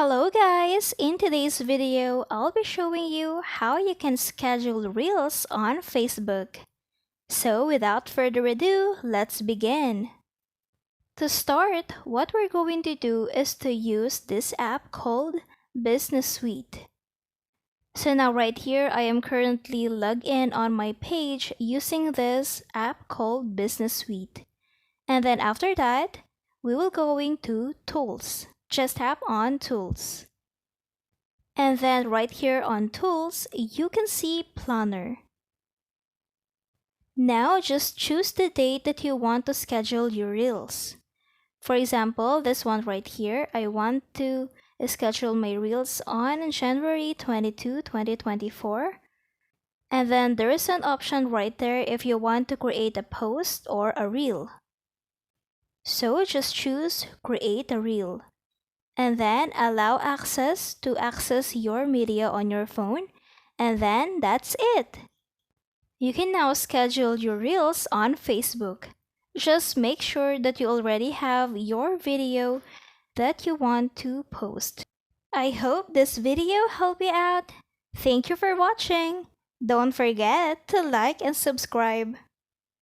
Hello guys! In today's video, I'll be showing you how you can schedule Reels on Facebook. So without further ado, let's begin. To start, what we're going to do is to use this app called Business Suite. So now right here, I am currently logged in on my page using this app called Business Suite. And then after that, we will going to Tools. Just tap on Tools. And then right here on Tools, you can see Planner. Now just choose the date that you want to schedule your Reels. For example, this one right here, I want to schedule my Reels on January 22, 2024. And then there is an option right there if you want to create a post or a Reel. So just choose Create a Reel. And then allow access to access your media on your phone, and then that's it. You can now schedule your Reels on Facebook. Just make sure that you already have your video that you want to post. I hope this video helped you out. Thank you for watching. Don't forget to like and subscribe.